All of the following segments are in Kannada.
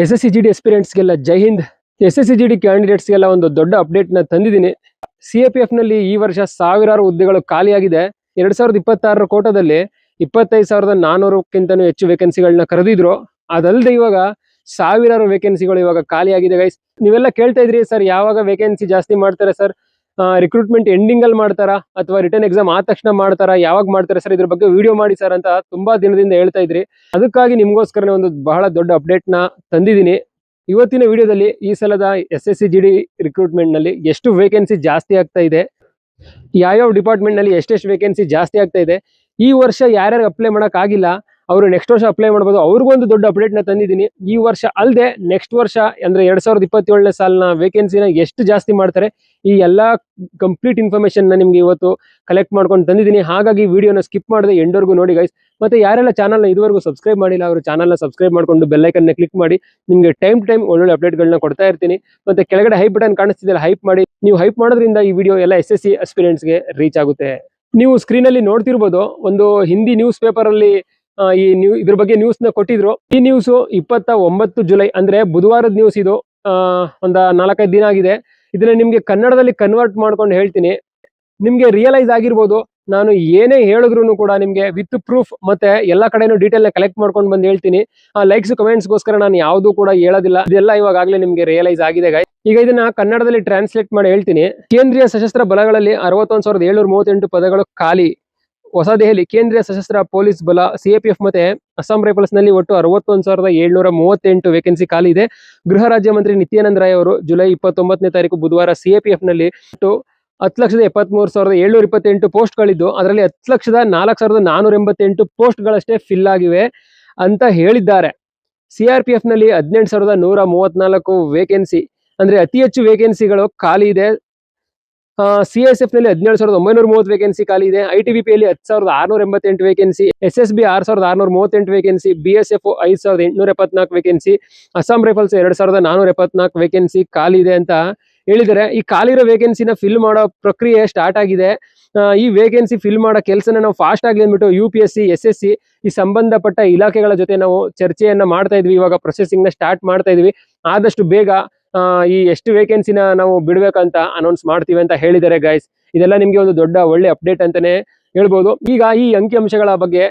SSCGD ಎಸ್ಪಿರೆಂಟ್ಸ್ಗೆಲ್ಲ ಜೈ ಹಿಂದ್. SSCGD ಕ್ಯಾಂಡಿಡೇಟ್ಸ್ಗೆಲ್ಲ ಒಂದು ದೊಡ್ಡ ಅಪ್ಡೇಟ್ ನ ತಂದಿದ್ದೀನಿ. CAPF ನಲ್ಲಿ ಈ ವರ್ಷ ಸಾವಿರಾರು ಹುದ್ದೆಗಳು ಖಾಲಿಯಾಗಿದೆ. 2026 ಕೋಟಾದಲ್ಲಿ 25,400ಕ್ಕಿಂತನೂ ಹೆಚ್ಚು ವೇಕೆನ್ಸಿಗಳನ್ನ ಕರೆದಿದ್ರು. ಅದಲ್ಲದೆ ಇವಾಗ ಸಾವಿರಾರು ವೇಕೆನ್ಸಿಗಳು ಇವಾಗ ಖಾಲಿಯಾಗಿದೆ ಗೈಸ್. ನೀವೆಲ್ಲ ಕೇಳ್ತಾ ಇದ್ರಿ ಸರ್ ಯಾವಾಗ ವೇಕೆನ್ಸಿ ಜಾಸ್ತಿ ಮಾಡ್ತಾರೆ ಸರ್, ರಿಕ್ರೂಟ್ಮೆಂಟ್ ಎಂಡಿಂಗ್ ಅಲ್ಲಿ ಮಾಡ್ತಾರಾ ಅಥವಾ ರಿಟರ್ನ್ ಎಕ್ಸಾಮ್ ಆದ ತಕ್ಷಣ ಮಾಡ್ತಾರಾ, ಯಾವಾಗ ಮಾಡ್ತಾರೆ ಸರ್, ಇದ್ರ ಬಗ್ಗೆ ವಿಡಿಯೋ ಮಾಡಿ ಸರ್ ಅಂತ ತುಂಬಾ ದಿನದಿಂದ ಹೇಳ್ತಾ ಇದ್ರಿ. ಅದಕ್ಕಾಗಿ ನಿಮ್ಗೋಸ್ಕರ ಒಂದು ಬಹಳ ದೊಡ್ಡ ಅಪ್ಡೇಟ್ ನ ತಂದಿದ್ದೀನಿ. ಇವತ್ತಿನ ವಿಡಿಯೋದಲ್ಲಿ ಈ ಸಲದ SSCGD ರಿಕ್ರೂಟ್ಮೆಂಟ್ ನಲ್ಲಿ ಎಷ್ಟು ವೇಕೆನ್ಸಿ ಜಾಸ್ತಿ ಆಗ್ತಾ ಇದೆ, ಯಾವ ಡಿಪಾರ್ಟ್ಮೆಂಟ್ ನಲ್ಲಿ ಎಷ್ಟೆಷ್ಟು ವೇಕೆನ್ಸಿ ಜಾಸ್ತಿ ಆಗ್ತಾ ಇದೆ, ಈ ವರ್ಷ ಯಾರ್ಯಾರು ಅಪ್ಲೈ ಮಾಡಕ್ ಆಗಿಲ್ಲ ಅವರು ನೆಕ್ಸ್ಟ್ ವರ್ಷ ಅಪ್ಲೈ ಮಾಡಬಹುದು, ಅವ್ರಿಗೊಂದು ದೊಡ್ಡ ಅಪ್ಡೇಟ್ ನ ತಂದಿದ್ದೀನಿ. ಈ ವರ್ಷ ಅಲ್ಲದೆ ನೆಕ್ಸ್ಟ್ ವರ್ಷ ಅಂದ್ರೆ 2027ನೇ ಸಾಲಿನ ವೇಕೆನ್ಸಿನ ಎಷ್ಟು ಜಾಸ್ತಿ ಮಾಡ್ತಾರೆ, ಈ ಎಲ್ಲಾ ಕಂಪ್ಲೀಟ್ ಇನ್ಫಾರ್ಮೇಶನ್ ನ ನಿಮ್ಗೆ ಇವತ್ತು ಕಲೆಕ್ಟ್ ಮಾಡ್ಕೊಂಡು ತಂದಿದ್ದೀನಿ. ಹಾಗಾಗಿ ವಿಡಿಯೋನ ಸ್ಕಿಪ್ ಮಾಡದೆ ಎಂಡ್ವರೆಗೂ ನೋಡಿ ಗೈಸ್. ಮತ್ತೆ ಯಾರೆಲ್ಲ ಚಾನಲ್ ನ ಇದುವರೆಗೂ ಸಬ್ಸ್ಕ್ರೈಬ್ ಮಾಡಿಲ್ಲ ಅವರು ಚಾನಲ್ ನ ಸಬ್ಸ್ಕ್ರೈಬ್ ಮಾಡ್ಕೊಂಡು ಬೆಲ್ ಐಕನ್ ನ ಕ್ಲಿಕ್ ಮಾಡಿ. ನಿಮ್ಗೆ ಟೈಮ್ ಟೈಮ್ ಒಳ್ಳೊಳ್ಳೆ ಅಪ್ಡೇಟ್ ಗಳನ್ನ ಕೊಡ್ತಾ ಇರ್ತೀನಿ. ಮತ್ತೆ ಕೆಳಗಡೆ ಹೈಪ್ ಬಟನ್ ಕಾಣಿಸ್ತಿದೆಯಲ್ಲ, ಹೈಪ್ ಮಾಡಿ. ನೀವು ಹೈಪ್ ಮಾಡೋದ್ರಿಂದ ಈ ವಿಡಿಯೋ ಎಲ್ಲ SSC aspirants ಗೆ ರೀಚ್ ಆಗುತ್ತೆ. ನೀವು ಸ್ಕ್ರೀನ್ ಅಲ್ಲಿ ನೋಡ್ತಿರ್ಬೋದು, ಒಂದು ಹಿಂದಿ ನ್ಯೂಸ್ ಪೇಪರ್ ಅಲ್ಲಿ ಇದ್ರ ಬಗ್ಗೆ ನ್ಯೂಸ್ ನ ಕೊಟ್ಟಿದ್ರು. ಈ ನ್ಯೂಸ್ 29 ಜುಲೈ ಅಂದ್ರೆ ಬುಧವಾರದ ನ್ಯೂಸ್ ಇದು. ಒಂದ 4-5 ದಿನ ಆಗಿದೆ. ಇದನ್ನ ನಿಮ್ಗೆ ಕನ್ನಡದಲ್ಲಿ ಕನ್ವರ್ಟ್ ಮಾಡ್ಕೊಂಡು ಹೇಳ್ತೀನಿ. ನಿಮ್ಗೆ ರಿಯಲೈಸ್ ಆಗಿರ್ಬೋದು, ನಾನು ಏನೇ ಹೇಳಿದ್ರು ಕೂಡ ನಿಮ್ಗೆ ವಿತ್ ಪ್ರೂಫ್ ಮತ್ತೆ ಎಲ್ಲಾ ಕಡೆನೂ ಡೀಟೇಲ್ ನ ಕಲೆಕ್ಟ್ ಮಾಡ್ಕೊಂಡು ಬಂದು ಹೇಳ್ತೀನಿ. ಲೈಕ್ಸ್ ಕಮೆಂಟ್ಸ್ ಗೋಸ್ಕರ ನಾನು ಯಾವ್ದು ಕೂಡ ಹೇಳೋದಿಲ್ಲ. ಇದೆಲ್ಲ ಇವಾಗಲೇ ನಿಮ್ಗೆ ರಿಯಲೈಸ್ ಆಗಿದೆ ಗೈಸ್. ಈಗ ಇದನ್ನ ಕನ್ನಡದಲ್ಲಿ ಟ್ರಾನ್ಸ್ಲೇಟ್ ಮಾಡಿ ಹೇಳ್ತೀನಿ. ಕೇಂದ್ರೀಯ ಸಶಸ್ತ್ರ ಬಲಗಳಲ್ಲಿ 61,738 ಪದಗಳು ಖಾಲಿ. ಹೊಸ ದೆಹಲಿ ಕೇಂದ್ರೀಯ ಸಶಸ್ತ್ರ ಪೊಲೀಸ್ ಬಲ CAPF ಮತ್ತೆ ಅಸ್ಸಾಂ ರೈಫಲ್ಸ್ ನಲ್ಲಿ ಒಟ್ಟು 61,738 ವೇಕೆನ್ಸಿ ಖಾಲಿ ಇದೆ. ಗೃಹ ರಾಜ್ಯ ಮಂತ್ರಿ ನಿತ್ಯಾನಂದ ರಾಯ್ ಅವರು ಜುಲೈ 29ನೇ ತಾರೀಕು ಬುಧವಾರ CAPF ನಲ್ಲಿ ಒಟ್ಟು 10,73,728 ಪೋಸ್ಟ್ ಗಳಿದ್ದು, ಅದರಲ್ಲಿ 10,04,488 ಪೋಸ್ಟ್ ಗಳಷ್ಟೇ ಫಿಲ್ ಆಗಿವೆ ಅಂತ ಹೇಳಿದ್ದಾರೆ. CRPF ನಲ್ಲಿ 18,134 ವೇಕೆನ್ಸಿ ಅಂದ್ರೆ ಅತಿ ಹೆಚ್ಚು ವೇಕೆನ್ಸಿಗಳು ಖಾಲಿ ಇದೆ. CSF ನಲ್ಲಿ 17,930 ವೇಕೆನ್ಸಿ ಖಾಲಿ ಇದೆ. ITBP ಯಲ್ಲಿ 10,688 vacancy, SSB 6,638 vacancy, BSF 5,874 vacancy, Assam rifles 2,474 vacancy ಖಾಲಿ ಇದೆ ಅಂತ ಹೇಳಿದರೆ. ಈ ಖಾಲಿ ಇರೋ ವೇಕೆನ್ಸಿನ ಫಿಲ್ ಮಾಡೋ ಪ್ರಕ್ರಿಯೆ ಸ್ಟಾರ್ಟ್ ಆಗಿದೆ. ಈ ವೇಕೆನ್ಸಿ ಫಿಲ್ ಮಾಡೋ ಕೆಲಸನ ನಾವು ಫಾಸ್ಟ್ ಆಗಿ ಅಂದ್ಬಿಟ್ಟು UPSC SSC ಈ ಸಂಬಂಧಪಟ್ಟ ಇಲಾಖೆಗಳ ಜೊತೆ ನಾವು ಚರ್ಚೆಯನ್ನ ಮಾಡ್ತಾ ಇದ್ವಿ. ಇವಾಗ ಪ್ರೊಸೆಸಿಂಗ್ ನ ಸ್ಟಾರ್ಟ್ ಮಾಡ್ತಾ ಇದೀವಿ. ಆದಷ್ಟು ಬೇಗ ಈ ಎಷ್ಟು ವೇಕೆನ್ಸಿನ ನಾವು ಬಿಡ್ಬೇಕಂತ ಅನೌನ್ಸ್ ಮಾಡ್ತೀವಿ ಅಂತ ಹೇಳಿದ್ದಾರೆ ಗೈಸ್. ಇದೆಲ್ಲ ನಿಮ್ಗೆ ಒಂದು ದೊಡ್ಡ ಒಳ್ಳೆ ಅಪ್ಡೇಟ್ ಅಂತಾನೆ ಹೇಳ್ಬೋದು. ಈಗ ಈ ಅಂಕಿಅಂಶಗಳ ಬಗ್ಗೆ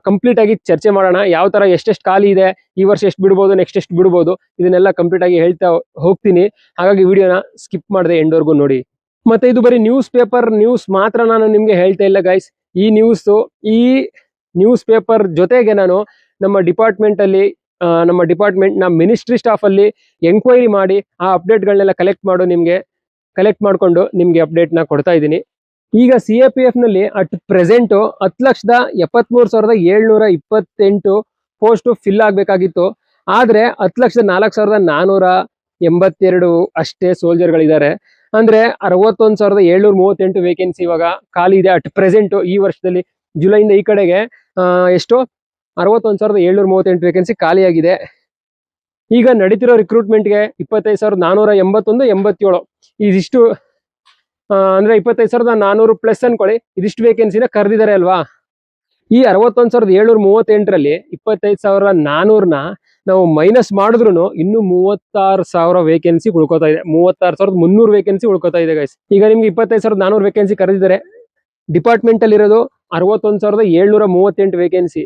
ಕಂಪ್ಲೀಟ್ ಆಗಿ ಚರ್ಚೆ ಮಾಡೋಣ. ಯಾವ ತರ ಎಷ್ಟೆಷ್ಟು ಖಾಲಿ ಇದೆ, ಈ ವರ್ಷ ಎಷ್ಟು ಬಿಡ್ಬೋದು, ನೆಕ್ಸ್ಟ್ ಎಷ್ಟು ಬಿಡ್ಬೋದು, ಇದನ್ನೆಲ್ಲ ಕಂಪ್ಲೀಟ್ ಆಗಿ ಹೇಳ್ತಾ ಹೋಗ್ತೀನಿ. ಹಾಗಾಗಿ ವಿಡಿಯೋನ ಸ್ಕಿಪ್ ಮಾಡದೆ ಎಂಡ್ವರೆಗೂ ನೋಡಿ. ಮತ್ತೆ ಇದು ಬರೀ ನ್ಯೂಸ್ ಪೇಪರ್ ನ್ಯೂಸ್ ಮಾತ್ರ ನಾನು ನಿಮ್ಗೆ ಹೇಳ್ತಾ ಇಲ್ಲ ಗೈಸ್. ಈ ನ್ಯೂಸ್ ಪೇಪರ್ ಜೊತೆಗೆ ನಾನು ನಮ್ಮ ಡಿಪಾರ್ಟ್ಮೆಂಟ್ ನ ಮಿನಿಸ್ಟ್ರಿ ಸ್ಟಾಫ್ ಅಲ್ಲಿ ಎಂಕ್ವೈರಿ ಮಾಡಿ ಆ ಅಪ್ಡೇಟ್ ಗಳನ್ನೆಲ್ಲ ಕಲೆಕ್ಟ್ ಮಾಡ್ಕೊಂಡು ನಿಮ್ಗೆ ಅಪ್ಡೇಟ್ ನ ಕೊಡ್ತಾ ಇದ್ದೀನಿ. ಈಗ CAPF ನಲ್ಲಿ ಅಟ್ ಪ್ರೆಸೆಂಟ್ 10,73,728 ಪೋಸ್ಟ್ ಫಿಲ್ ಆಗ್ಬೇಕಾಗಿತ್ತು. ಆದ್ರೆ 10,04,482 ಅಷ್ಟೇ ಸೋಲ್ಜರ್ ಗಳಿದ್ದಾರೆ. ಅಂದ್ರೆ 61,738 ವೇಕೆನ್ಸಿ ಇವಾಗ ಖಾಲಿ ಇದೆ ಅಟ್ ಪ್ರೆಸೆಂಟ್. ಈ ವರ್ಷದಲ್ಲಿ ಜುಲೈಯಿಂದ ಈ ಕಡೆಗೆ ಎಷ್ಟು 61,738 ವೇಕೆನ್ಸಿ ಖಾಲಿಯಾಗಿದೆ. ಈಗ ನಡೀತಿರೋ ರಿಕ್ರೂಟ್ಮೆಂಟ್ಗೆ 25,481, 87 ಇದಿಷ್ಟು ಅಂದ್ರೆ 25,400 ಪ್ಲಸ್ ಅನ್ಕೊಳ್ಳಿ. ಇದಿಷ್ಟು ವೇಕೆನ್ಸಿನ ಕರೆದಿದ್ದಾರೆ ಅಲ್ವಾ. ಈ 61,738ರಲ್ಲಿ 25,400ನ ನಾವು ಮೈನಸ್ ಮಾಡಿದ್ರು ಇನ್ನು 36,000 ವೇಕೆನ್ಸಿ ಉಳ್ಕೋತಾ ಇದೆ. 36,300 ವೇಕೆನ್ಸಿ ಉಳ್ಕೋತಾ ಇದೆ ಗೈಸ್. ಈಗ ನಿಮ್ಗೆ 25,400 ವೇಕೆನ್ಸಿ ಕರೆದಿದ್ದಾರೆ. ಡಿಪಾರ್ಟ್ಮೆಂಟ್ ಅಲ್ಲಿ ಇರೋದು 61,738 ವೇಕೆನ್ಸಿ.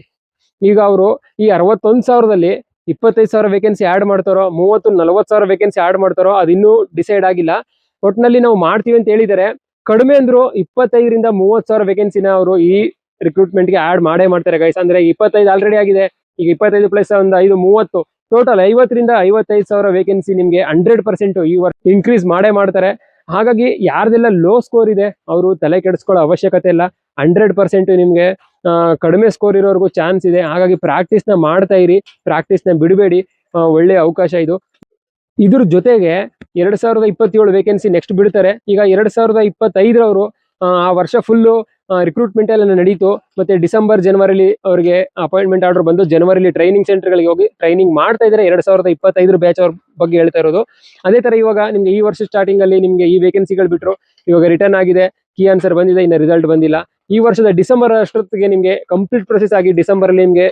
ಈಗ ಅವರು ಈ 61,000ದಲ್ಲಿ 25,000 ವೇಕೆನ್ಸಿ ಆಡ್ ಮಾಡ್ತಾರೋ, 30,000-40,000 ವೇಕೆನ್ಸಿ ಆಡ್ ಮಾಡ್ತಾರೋ ಅದಿನ್ನೂ ಡಿಸೈಡ್ ಆಗಿಲ್ಲ. ಒಟ್ಟಿನಲ್ಲಿ ನಾವು ಮಾಡ್ತೀವಿ ಅಂತ ಹೇಳಿದ್ದಾರೆ. ಕಡಿಮೆ ಅಂದ್ರು 25,000-30,000 ವೇಕೆನ್ಸಿನ ಅವರು ಈ ರಿಕ್ರೂಟ್ಮೆಂಟ್ ಗೆ ಆಡ್ ಮಾಡ್ತಾರೆ ಗೈಸ್. ಅಂದ್ರೆ 25 ಆಲ್ರೆಡಿ ಆಗಿದೆ. ಈಗ 25 ಪ್ಲಸ್ ಒಂದು 5-30 ಟೋಟಲ್ 50,000-55,000 ವೇಕೆನ್ಸಿ ನಿಮ್ಗೆ 100% ಈ ವರ್ಷ ಇನ್ಕ್ರೀಸ್ ಮಾಡ್ತಾರೆ. ಹಾಗಾಗಿ ಯಾರ್ದೆಲ್ಲ ಲೋ ಸ್ಕೋರ್ ಇದೆ ಅವರು ತಲೆ ಕೆಡಿಸ್ಕೊಳ್ಳೋ ಅವಶ್ಯಕತೆ ಇಲ್ಲ. 100% ನಿಮ್ಗೆ ಕಡಿಮೆ ಸ್ಕೋರ್ ಇರೋರ್ಗೂ ಚಾನ್ಸ್ ಇದೆ. ಹಾಗಾಗಿ ಪ್ರಾಕ್ಟೀಸ್ ನ ಮಾಡ್ತಾ ಇರಿ, ಪ್ರಾಕ್ಟೀಸ್ ನ ಬಿಡಬೇಡಿ. ಒಳ್ಳೆ ಅವಕಾಶ ಇದು. ಇದ್ರ ಜೊತೆಗೆ 2027 ವೇಕೆನ್ಸಿ ನೆಕ್ಸ್ಟ್ ಬಿಡ್ತಾರೆ. ಈಗ 2025 ಆ ವರ್ಷ ಫುಲ್ಲು ರಿಕ್ರೂಟ್ಮೆಂಟ್ ಎಲ್ಲ ನಡೀತು. ಮತ್ತೆ ಡಿಸೆಂಬರ್ ಜನವರಿಲಿ ಅವ್ರಿಗೆ ಅಪಾಯಿಂಟ್ಮೆಂಟ್ ಆರ್ಡರ್ ಬಂದು ಜನವರಿಲಿ ಟ್ರೈನಿಂಗ್ ಸೆಂಟರ್ ಗಳಿಗೆ ಹೋಗಿ ಟ್ರೈನಿಂಗ್ ಮಾಡ್ತಾ ಇದ್ದಾರೆ. 2025 ಬ್ಯಾಚ್ ಅವ್ರ ಬಗ್ಗೆ ಹೇಳ್ತಾ ಇರೋದು. ಅದೇ ತರ ಇವಾಗ ನಿಮ್ಗೆ ಈ ವರ್ಷ ಸ್ಟಾರ್ಟಿಂಗ್ ಅಲ್ಲಿ ನಿಮ್ಗೆ ಈ ವೇಕೆನ್ಸಿಗಳು ಬಿಟ್ರು. ಇವಾಗ ರಿಟರ್ನ್ ಆಗಿದೆ, ಕೀ ಆನ್ಸರ್ ಬಂದಿದೆ, ಇನ್ನು ರಿಸಲ್ಟ್ ಬಂದಿಲ್ಲ. ಈ ವರ್ಷದ ಡಿಸೆಂಬರ್ ಅಷ್ಟೊತ್ತಿಗೆ ನಿಮ್ಗೆ ಕಂಪ್ಲೀಟ್ ಪ್ರೊಸೆಸ್ ಆಗಿ ಡಿಸೆಂಬರ್ ಅಲ್ಲಿ ನಿಮ್ಗೆ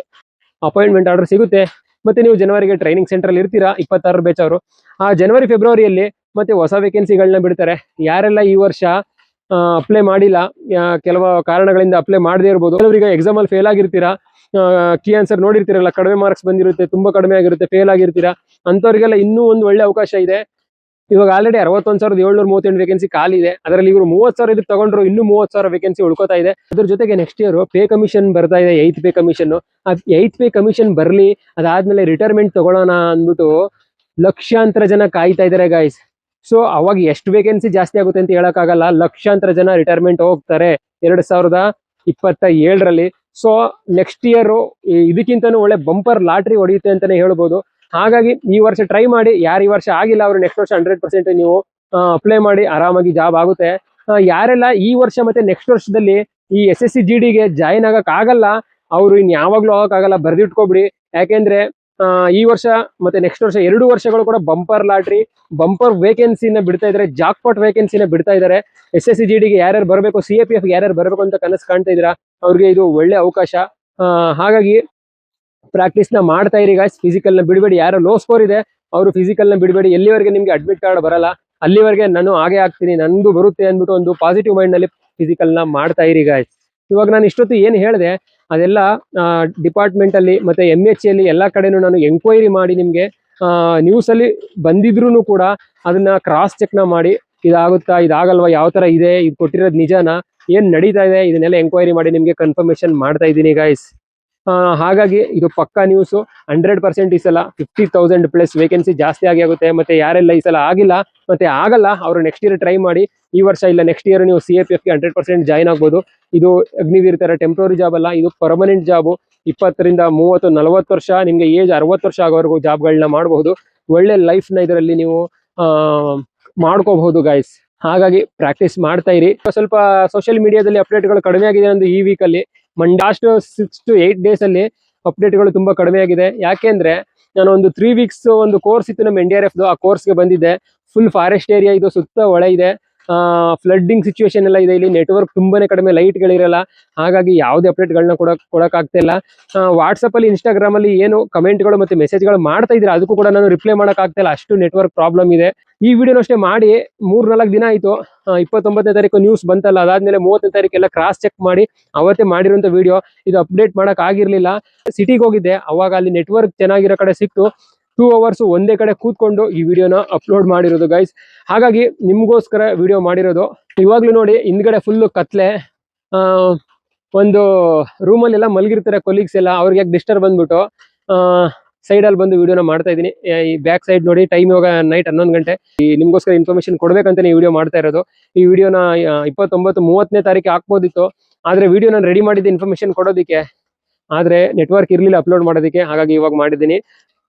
ಅಪಾಯಿಂಟ್ಮೆಂಟ್ ಆರ್ಡರ್ ಸಿಗುತ್ತೆ. ಮತ್ತೆ ನೀವು ಜನವರಿಗೆ ಟ್ರೈನಿಂಗ್ ಸೆಂಟ್ರಲ್ಲಿ ಇರ್ತೀರಾ 26 ಬ್ಯಾಚ್ ಅವರು. ಆ ಜನವರಿ ಫೆಬ್ರವರಿಯಲ್ಲಿ ಮತ್ತೆ ಹೊಸ ವೇಕೆನ್ಸಿಗಳನ್ನ ಬಿಡ್ತಾರೆ. ಯಾರೆಲ್ಲ ಈ ವರ್ಷ ಅಪ್ಲೈ ಮಾಡಿಲ್ಲ, ಕೆಲವು ಕಾರಣಗಳಿಂದ ಅಪ್ಲೈ ಮಾಡದೇ ಇರ್ಬೋದು, ಕೆಲವರಿಗೆ ಎಕ್ಸಾಮ್ ಅಲ್ಲಿ ಫೇಲ್ ಆಗಿರ್ತೀರಾ, ಕೀ ಆನ್ಸರ್ ನೋಡಿರ್ತೀರಲ್ಲ, ಕಡಿಮೆ ಮಾರ್ಕ್ಸ್ ಬಂದಿರುತ್ತೆ, ತುಂಬಾ ಕಡಿಮೆ ಆಗಿರುತ್ತೆ, ಫೇಲ್ ಆಗಿರ್ತೀರಾ, ಅಂತವರಿಗೆಲ್ಲ ಇನ್ನೂ ಒಂದು ಒಳ್ಳೆ ಅವಕಾಶ ಇದೆ. ಇವಾಗ ಆಲ್ರೆಡಿ 61,738 ವೇಕೆನ್ಸಿ ಖಾಲಿ ಇದೆ. ಅದರಲ್ಲಿ ಇವರು 30,000 ಇದಕ್ಕೆ ತಗೊಂಡ್ರು, ಇನ್ನೂ 30,000 ವೇಕೆನ್ಸಿ ಉಳ್ಕೋತಾ ಇದೆ. ಅದ್ರ ಜೊತೆಗೆ ನೆಕ್ಸ್ಟ್ ಇಯರ್ ಪೇ ಕಮಿಷನ್ ಬರ್ತಾ ಇದೆ, 8th ಪೇ ಕಮಿಷನ್. ಆ 8th ಪೇ ಕಮಿಷನ್ ಬರ್ಲಿ, ಅದಾದ್ಮೇಲೆ ರಿಟೈರ್ಮೆಂಟ್ ತಗೊಳ್ಳೋಣ ಅಂದ್ಬಿಟ್ಟು ಲಕ್ಷಾಂತರ ಜನ ಕಾಯ್ತಾ ಇದಾರೆ ಗೈಸ್. ಸೊ ಅವಾಗ ಎಷ್ಟು ವೇಕೆನ್ಸಿ ಜಾಸ್ತಿ ಆಗುತ್ತೆ ಅಂತ ಹೇಳಕ್ಕಾಗಲ್ಲ. ಲಕ್ಷಾಂತರ ಜನ ರಿಟೈರ್ಮೆಂಟ್ ಹೋಗ್ತಾರೆ 2027ರಲ್ಲಿ. ಸೊ ನೆಕ್ಸ್ಟ್ ಇಯರ್ ಇದಕ್ಕಿಂತನೂ ಒಳ್ಳೆ ಬಂಪರ್ ಲಾಟ್ರಿ ಹೊಡೆಯುತ್ತೆ ಅಂತಾನೆ ಹೇಳ್ಬೋದು. ಹಾಗಾಗಿ ಈ ವರ್ಷ ಟ್ರೈ ಮಾಡಿ. ಯಾರು ಈ ವರ್ಷ ಆಗಿಲ್ಲ ಅವರು ನೆಕ್ಸ್ಟ್ ವರ್ಷ 100% ನೀವು ಅಪ್ಲೈ ಮಾಡಿ, ಆರಾಮಾಗಿ ಜಾಬ್ ಆಗುತ್ತೆ. ಯಾರೆಲ್ಲ ಈ ವರ್ಷ ಮತ್ತೆ ನೆಕ್ಸ್ಟ್ ವರ್ಷದಲ್ಲಿ ಈ SSC GD ಗೆ ಜಾಯಿನ್ ಆಗಕ್ ಆಗಲ್ಲ, ಅವರು ಇನ್ ಯಾವಾಗ್ಲೂ ಆಗಕ್ಕಾಗಲ್ಲ, ಬರ್ದಿಟ್ಕೊಬಿಡಿ. ಯಾಕೆಂದ್ರೆ ಈ ವರ್ಷ ಮತ್ತೆ ನೆಕ್ಸ್ಟ್ ವರ್ಷ 2 ವರ್ಷಗಳು ಕೂಡ ಬಂಪರ್ ಲಾಟ್ರಿ, ಬಂಪರ್ ವೇಕೆನ್ಸಿನ ಬಿಡ್ತಾ ಇದಾರೆ, ಜಾಕ್ಪಾಟ್ ವೇಕೆನ್ಸಿನ ಬಿಡ್ತಾ ಇದಾರೆ. SSC GD ಗೆ ಯಾರ್ಯಾರು ಬರಬೇಕು, CAPF ಯಾರ್ಯಾರು ಬರಬೇಕು ಅಂತ ಕನಸು ಕಾಣ್ತಾ ಇದ್ದೀರಾ, ಅವ್ರಿಗೆ ಇದು ಒಳ್ಳೆ ಅವಕಾಶ. ಹಾಗಾಗಿ ಪ್ರಾಕ್ಟೀಸ್ ನ ಮಾಡ್ತಾ ಇರಿ ಗಾಯ್ಸ್. ಫಿಸಿಕಲ್ ನ ಬಿಡಬೇಡಿ. ಯಾರು ಲೋ ಸ್ಕೋರ್ ಇದೆ ಅವರು ಫಿಸಿಕಲ್ ನ ಬಿಡಬೇಡಿ. ಎಲ್ಲಿವರೆಗೆ ನಿಮ್ಗೆ ಅಡ್ಮಿಟ್ ಕಾರ್ಡ್ ಬರಲ್ಲ ಅಲ್ಲಿವರೆಗೆ ನಾನು ಹಾಗೆ ಆಗ್ತೀನಿ, ನಂದು ಬರುತ್ತೆ ಅಂದ್ಬಿಟ್ಟು ಒಂದು ಪಾಸಿಟಿವ್ ಮೈಂಡ್ ನಲ್ಲಿ ಫಿಸಿಕಲ್ ನ ಮಾಡ್ತಾ ಇರಿ ಗಾಯ್ಸ್. ಇವಾಗ ನಾನು ಇಷ್ಟೊತ್ತು ಏನು ಹೇಳಿದೆ ಅದೆಲ್ಲ ಡಿಪಾರ್ಟ್ಮೆಂಟ್ ಅಲ್ಲಿ ಮತ್ತೆ MHA ಅಲ್ಲಿ ಎಲ್ಲಾ ಕಡೆನೂ ನಾನು ಎಂಕ್ವೈರಿ ಮಾಡಿ ನಿಮ್ಗೆ ನ್ಯೂಸ್ ಅಲ್ಲಿ ಬಂದಿದ್ರು ಕೂಡ ಅದನ್ನ ಕ್ರಾಸ್ ಚೆಕ್ ನ ಮಾಡಿ, ಇದಾಗುತ್ತಾ ಇದಾಗಲ್ವಾ, ಯಾವ ತರ ಇದೆ, ಇದು ಕೊಟ್ಟಿರೋದು ನಿಜಾನ, ಏನ್ ನಡೀತಾ ಇದೆ, ಇದನ್ನೆಲ್ಲ ಎಂಕ್ವೈರಿ ಮಾಡಿ ನಿಮ್ಗೆ ಕನ್ಫರ್ಮೇಶನ್ ಮಾಡ್ತಾ ಇದ್ದೀನಿ ಗೈಸ್. ಹಾಗಾಗಿ ಇದು ಪಕ್ಕಾ ನ್ಯೂಸು. 100% ಈ ಸಲ 50,000 ಪ್ಲಸ್ ವೇಕೆನ್ಸಿ ಜಾಸ್ತಿ ಆಗುತ್ತೆ. ಮತ್ತೆ ಯಾರೆಲ್ಲ ಈ ಸಲ ಆಗಿಲ್ಲ ಮತ್ತೆ ಆಗಲ್ಲ ಅವರು ನೆಕ್ಸ್ಟ್ ಇಯರ್ ಟ್ರೈ ಮಾಡಿ. ಈ ವರ್ಷ ಇಲ್ಲ ನೆಕ್ಸ್ಟ್ ಇಯರ್ ನೀವು CAPF ಗೆ 100% ಜಾಯಿನ್ ಆಗ್ಬೋದು. ಇದು ಅಗ್ನಿವೀರ್ ತರ ಟೆಂಪ್ರರಿ ಜಾಬ್ ಅಲ್ಲ, ಇದು ಪರ್ಮನೆಂಟ್ ಜಾಬು. 20 ರಿಂದ 30 40 ವರ್ಷ, ನಿಮ್ಗೆ ಏಜ್ 60 ವರ್ಷ ಆಗೋವರೆಗೂ ಜಾಬ್ಗಳನ್ನ ಮಾಡಬಹುದು. ಒಳ್ಳೆ ಲೈಫ್ ನ ಇದರಲ್ಲಿ ನೀವು ಮಾಡ್ಕೋಬಹುದು ಗೈಸ್. ಹಾಗಾಗಿ ಪ್ರಾಕ್ಟೀಸ್ ಮಾಡ್ತಾ ಇರಿ. ಸ್ವಲ್ಪ ಸೋಷಿಯಲ್ ಮೀಡಿಯಾದಲ್ಲಿ ಅಪ್ಡೇಟ್ಗಳು ಕಡಿಮೆ ಆಗಿದೆ ನಂದು ಈ ವೀಕ್ ಅಲ್ಲಿ. ಲಾಸ್ಟ್ 6 to 8 days ಅಲ್ಲಿ ಅಪ್ಡೇಟ್ಗಳು ತುಂಬಾ ಕಡಿಮೆ ಆಗಿದೆ. ಯಾಕೆಂದ್ರೆ ನಾನು ಒಂದು 3 weeks ಒಂದು ಕೋರ್ಸ್ ಇತ್ತು ನಮ್ಮ NDRF, ಆ ಕೋರ್ಸ್ಗೆ ಬಂದಿದ್ದೆ. ಫುಲ್ ಫಾರೆಸ್ಟ್ ಏರಿಯಾ ಇದು, ಸುತ್ತ ಹೊಳೆ ಇದೆ, ಫ್ಲಡ್ಡಿಂಗ್ ಸಿಚುವೇಶನ್ ಎಲ್ಲ ಇದೆ. ಇಲ್ಲಿ ನೆಟ್ವರ್ಕ್ ತುಂಬಾನೇ ಕಡಿಮೆ, ಲೈಟ್ಗಳಿರಲ್ಲ. ಹಾಗಾಗಿ ಯಾವುದೇ ಅಪ್ಡೇಟ್ಗಳನ್ನ ಕೊಡಕ್ ಆಗ್ತಾ ಇಲ್ಲ. ವಾಟ್ಸಪ್ ಅಲ್ಲಿ, ಇನ್ಸ್ಟಾಗ್ರಾಮ್ ಅಲ್ಲಿ ಏನು ಕಮೆಂಟ್ಗಳು ಮತ್ತೆ ಮೆಸೇಜ್ಗಳು ಮಾಡ್ತಾ ಇದ್ರೆ ಅದಕ್ಕೂ ಕೂಡ ನಾನು ರಿಪ್ಲೈ ಮಾಡಕ್ ಆಗ್ತಾ ಇಲ್ಲ, ಅಷ್ಟು ನೆಟ್ವರ್ಕ್ ಪ್ರಾಬ್ಲಮ್ ಇದೆ. ಈ ವಿಡಿಯೋನ ಅಷ್ಟೇ ಮಾಡಿ 3-4 ದಿನ ಆಯ್ತು. 29ನೇ ತಾರೀಕು ನ್ಯೂಸ್ ಬಂತಲ್ಲ, ಅದಾದ್ಮೇಲೆ 30ನೇ ತಾರೀಕು ಎಲ್ಲ ಕ್ರಾಸ್ ಚೆಕ್ ಮಾಡಿ ಅವತ್ತೇ ಮಾಡಿರುವಂತ ವಿಡಿಯೋ. ಇದು ಅಪ್ಡೇಟ್ ಮಾಡಕ್ ಆಗಿರ್ಲಿಲ್ಲ. ಸಿಟಿಗೆ ಹೋಗಿದ್ದೆ, ಅವಾಗ ಅಲ್ಲಿ ನೆಟ್ವರ್ಕ್ ಚೆನ್ನಾಗಿರೋ ಕಡೆ ಸಿಕ್ತು. 2 hours ಒಂದೇ ಕಡೆ ಕೂತ್ಕೊಂಡು ಈ ವಿಡಿಯೋನ ಅಪ್ಲೋಡ್ ಮಾಡಿರೋದು ಗೈಸ್. ಹಾಗಾಗಿ ನಿಮ್ಗೋಸ್ಕರ ವಿಡಿಯೋ ಮಾಡಿರೋದು. ಇವಾಗ್ಲೂ ನೋಡಿ ಹಿಂದ್ಗಡೆ ಫುಲ್ ಕತ್ಲೆ. ಒಂದು ರೂಮಲ್ಲೆಲ್ಲ ಮಲಗಿರ್ತಾರೆ ಕೊಲೀಗ್ಸ್ ಎಲ್ಲ, ಅವ್ರಿಗೆ ಯಾಕೆ ಡಿಸ್ಟರ್ಬ್ ಬಂದ್ಬಿಟ್ಟು ಸೈಡ್ ಅಲ್ಲಿ ಬಂದು ವಿಡಿಯೋನ ಮಾಡ್ತಾ ಇದೀನಿ. ಈ ಬ್ಯಾಕ್ ಸೈಡ್ ನೋಡಿ, ಟೈಮ್ ಇವಾಗ ನೈಟ್ 11 ಗಂಟೆ. ಈ ನಿಮ್ಗೋಸ್ಕರ ಇನ್ಫಾರ್ಮೇಶನ್ ಕೊಡ್ಬೇಕಂತ ಈ ವಿಡಿಯೋ ಮಾಡ್ತಾ ಇರೋದು. ಈ ವಿಡಿಯೋನ 29-30ನೇ ತಾರೀಕು ಹಾಕ್ಬೋದಿತ್ತು, ಆದ್ರೆ ವಿಡಿಯೋ ನಾನು ರೆಡಿ ಮಾಡಿದ್ದೆ ಇನ್ಫಾರ್ಮೇಶನ್ ಕೊಡೋದಕ್ಕೆ, ಆದ್ರೆ ನೆಟ್ವರ್ಕ್ ಇರ್ಲಿಲ್ಲ ಅಪ್ಲೋಡ್ ಮಾಡೋದಕ್ಕೆ. ಹಾಗಾಗಿ ಇವಾಗ ಮಾಡಿದ್ದೀನಿ.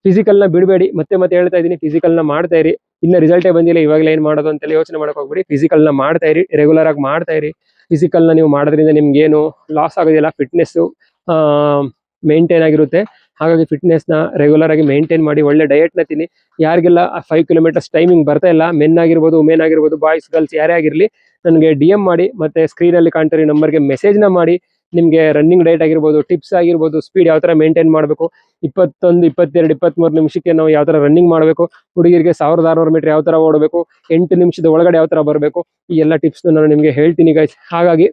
ಫಿಸಿಕಲ್ ನ ಬಿಡಬೇಡಿ, ಮತ್ತೆ ಹೇಳ್ತಾ ಇದೀನಿ, ಫಿಸಿಕಲ್ ನ ಮಾಡ್ತಾ ಇರಿ. ಇನ್ನ ರಿಸಲ್ಟೇ ಬಂದಿಲ್ಲ, ಇವಾಗಲೇ ಏನ್ ಮಾಡೋದು ಅಂತೆಲ್ಲ ಯೋಚನೆ ಮಾಡಕ್ ಹೋಗ್ಬಿಡಿ. ಫಿಸಿಕಲ್ ನ ಮಾಡ್ತಾ ಇರಿ, ರೆಗ್ಯುಲರ್ ಆಗಿ ಮಾಡ್ತಾ ಇರಿ. ಫಿಸಿಕಲ್ ನ ನೀವು ಮಾಡೋದ್ರಿಂದ ನಿಮ್ಗೆ ಏನು ಲಾಸ್ ಆಗೋದಿಲ್ಲ, ಫಿಟ್ನೆಸ್ ಮೇಂಟೈನ್ ಆಗಿರುತ್ತೆ. ಹಾಗಾಗಿ ಫಿಟ್ನೆಸ್ ನ ರೆಗ್ಯುಲರ್ ಆಗಿ ಮೇಂಟೈನ್ ಮಾಡಿ, ಒಳ್ಳೆ ಡಯಟ್ ನ ತಿನ್ನಿ. ಯಾರಿಗೆಲ್ಲ 5 kilometers ಟೈಮಿಂಗ್ ಬರ್ತಾ ಇಲ್ಲ, ಮೆನ್ ಆಗಿರ್ಬೋದು, ವುಮೆನ್ ಆಗಿರ್ಬೋದು, ಬಾಯ್ಸ್ ಗರ್ಲ್ಸ್ ಯಾರೇ ಆಗಿರ್ಲಿ, ನನಗೆ DM ಮಾಡಿ, ಮತ್ತೆ ಸ್ಕ್ರೀನ್ ಅಲ್ಲಿ ಕಾಣ್ತಾರೆ ನಂಬರ್ಗೆ ಮೆಸೇಜ್ ನ ಮಾಡಿ. ನಿಮ್ಗೆ ರನ್ನಿಂಗ್ ಡಯಟ್ ಆಗಿರ್ಬೋದು, ಟಿಪ್ಸ್ ಆಗಿರ್ಬೋದು, ಸ್ಪೀಡ್ ಯಾವ ತರ ಮೇಂಟೈನ್ ಮಾಡಬೇಕು, 21, 22, 23 ನಿಮಿಷಕ್ಕೆ ನಾವು ಯಾವ ತರ ರನ್ನಿಂಗ್ ಮಾಡಬೇಕು, ಹುಡುಗಿರಿಗೆ 1600 ಮೀಟರ್ ಯಾವ ತರ ಓಡಬೇಕು, 8 ನಿಮಿಷದ ಒಳಗಡೆ ಯಾವ ತರ ಬರಬೇಕು, ಈ ಎಲ್ಲ ಟಿಪ್ಸ್ ನಾನು ನಿಮ್ಗೆ ಹೇಳ್ತೀನಿ ಗೈಸ್. ಹಾಗಾಗಿ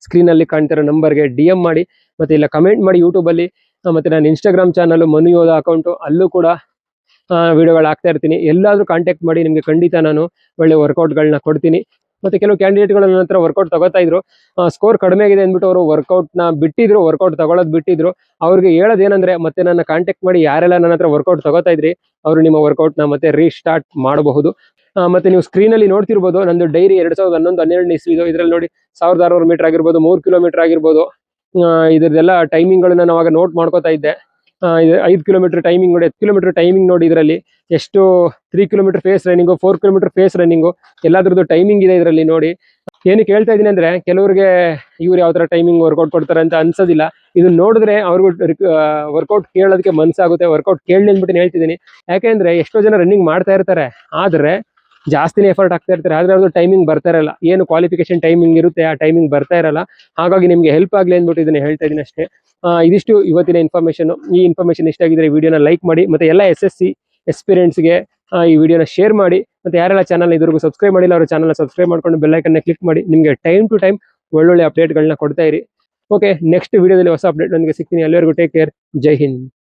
ಸ್ಕ್ರೀನ್ ಅಲ್ಲಿ ಕಾಣ್ತಿರೋ ನಂಬರ್ಗೆ DM ಮಾಡಿ, ಮತ್ತೆ ಇಲ್ಲ ಕಮೆಂಟ್ ಮಾಡಿ ಯೂಟ್ಯೂಬ್ ಅಲ್ಲಿ. ಮತ್ತೆ ನಾನು Instagram ಚಾನಲ್ ಮನು ಯೋಧ ಅಕೌಂಟು, ಅಲ್ಲೂ ಕೂಡ ವಿಡಿಯೋಗಳು ಹಾಕ್ತಾ ಇರ್ತೀನಿ. ಎಲ್ಲಾದ್ರೂ ಕಾಂಟ್ಯಾಕ್ಟ್ ಮಾಡಿ, ನಿಮ್ಗೆ ಖಂಡಿತ ನಾನು ಒಳ್ಳೆ ವರ್ಕೌಟ್ಗಳನ್ನ ಕೊಡ್ತೀನಿ. ಮತ್ತೆ ಕೆಲವು ಕ್ಯಾಂಡಿಡೇಟ್ಗಳು ನನ್ನ ಹತ್ರ ವರ್ಕೌಟ್ ತಗೋತಾ ಇದ್ರು, ಸ್ಕೋರ್ ಕಡಿಮೆ ಆಗಿದೆ ಅಂದ್ಬಿಟ್ಟು ಅವರು ವರ್ಕೌಟ್ ನ ಬಿಟ್ಟಿದ್ರು, ವರ್ಕೌಟ್ ತಗೊಳ್ಳೋದು ಬಿಟ್ಟಿದ್ರು. ಅವ್ರಿಗೆ ಹೇಳೋದೇನಂದ್ರೆ, ಮತ್ತೆ ನನ್ನ ಕಾಂಟ್ಯಾಕ್ಟ್ ಮಾಡಿ, ಯಾರೆಲ್ಲ ನನ್ನ ಹತ್ರ ವರ್ಕೌಟ್ ತಗೋತಾ ಇದ್ರಿ ಅವರು ನಿಮ್ಮ ವರ್ಕೌಟ್ ನ ಮತ್ತೆ ರೀಸ್ಟಾರ್ಟ್ ಮಾಡಬಹುದು. ಮತ್ತೆ ನೀವು ಸ್ಕ್ರೀನ್ ಅಲ್ಲಿ ನೋಡ್ತಿರ್ಬೋದು, ನಂದು ಡೈರಿ 2011-12 ಇಸ್ವಿದು. ಇದ್ರಲ್ಲಿ ನೋಡಿ 1600 ಮೀಟರ್ ಆಗಿರ್ಬೋದು, 3 kilometer ಆಗಿರ್ಬೋದು, ಇದ್ರದ್ದೆಲ್ಲ ಟೈಮಿಂಗ್ ಗಳನ್ನ ನಾವು ಆಗ ನೋಟ್ ಮಾಡ್ಕೋತಾ ಇದ್ದೆ. 5 kilometer ಟೈಮಿಂಗ್ ನೋಡಿ, 10 kilometer ಟೈಮಿಂಗ್ ನೋಡಿ, ಇದರಲ್ಲಿ ಎಷ್ಟು 3 kilometer pace running, 4 kilometer pace running, ಎಲ್ಲಾದ್ರದ್ದು ಟೈಮಿಂಗ್ ಇದೆ ಇದರಲ್ಲಿ ನೋಡಿ. ಏನಕ್ಕೆ ಹೇಳ್ತಾ ಇದೀನಿ ಅಂದ್ರೆ, ಕೆಲವರಿಗೆ ಇವ್ರು ಯಾವ ತರ ಟೈಮಿಂಗ್ ವರ್ಕೌಟ್ ಕೊಡ್ತಾರೆ ಅಂತ ಅನ್ಸೋದಿಲ್ಲ. ಇದನ್ನ ನೋಡಿದ್ರೆ ಅವ್ರಿಗೂ ವರ್ಕೌಟ್ ಕೇಳೋದಕ್ಕೆ ಮನ್ಸಾಗುತ್ತೆ. ವರ್ಕೌಟ್ ಕೇಳಲಿ ಅಂದ್ಬಿಟ್ಟು ಹೇಳ್ತಿದ್ದೀನಿ. ಯಾಕೆಂದ್ರೆ ಎಷ್ಟೋ ಜನ ರನ್ನಿಂಗ್ ಮಾಡ್ತಾ ಇರ್ತಾರೆ, ಆದ್ರೆ ಜಾಸ್ತಿನೇ ಎಫರ್ಟ್ ಆಗ್ತಾ ಇರ್ತಾರೆ, ಆದ್ರೆ ಅವ್ರದ್ದು ಟೈಮಿಂಗ್ ಬರ್ತಾ ಇರಲ್ಲ. ಏನು ಕ್ವಾಲಿಫಿಕೇಶನ್ ಟೈಮಿಂಗ್ ಇರುತ್ತೆ ಆ ಟೈಮಿಂಗ್ ಬರ್ತಾ ಇರಲ್ಲ. ಹಾಗಾಗಿ ನಿಮ್ಗೆ ಹೆಲ್ಪ್ ಆಗ್ಲಿ ಅಂದ್ಬಿಟ್ಟು ಇದನ್ನ ಹೇಳ್ತಾ ಇದೀನಿ ಅಷ್ಟೇ. ಇದಿಷ್ಟು ಇವತ್ತಿನ ಇನ್ಫಾರ್ಮೇಷನ್. ಈ ಇನ್ಫಾರ್ಮೇಷನ್ ಇಷ್ಟ ಆಗಿದ್ರೆ ವಿಡಿಯೋನ ಲೈಕ್ ಮಾಡಿ, ಮತ್ತೆ ಎಲ್ಲ SSC ಎಕ್ಸ್ಪೀರಿಯನ್ಸ್ಗೆ ಈ ವಿಡಿಯೋನ ಶೇರ್ ಮಾಡಿ. ಮತ್ತೆ ಯಾರೆಲ್ಲ ಚಾನಲ್ ಇದುವರೆಗೂ ಸಬ್ಸ್ಕ್ರೈಬ್ ಮಾಡಿಲ್ಲ ಅವರು ಚಾನಲ್ ಸಬ್ಸ್ಕ್ರೈಬ್ ಮಾಡ್ಕೊಂಡು ಬೆಲ್ ಐಕನ್ನ ಕ್ಲಿಕ್ ಮಾಡಿ. ನಿಮಗೆ ಟೈಮ್ ಟು ಟೈಮ್ ಒಳ್ಳೊಳ್ಳೆ ಅಪ್ಡೇಟ್ಗಳನ್ನ ಕೊಡ್ತಾ ಇರಿ. ಓಕೆ, ನೆಕ್ಸ್ಟ್ ವಿಡಿಯೋದಲ್ಲಿ ಹೊಸ ಅಪ್ಡೇಟ್ ನನಗೆ ಸಿಗ್ತೀನಿ. ಅಲ್ಲಿವರೆಗೂ ಟೇಕ್ ಕೇರ್. ಜೈ ಹಿಂದ್.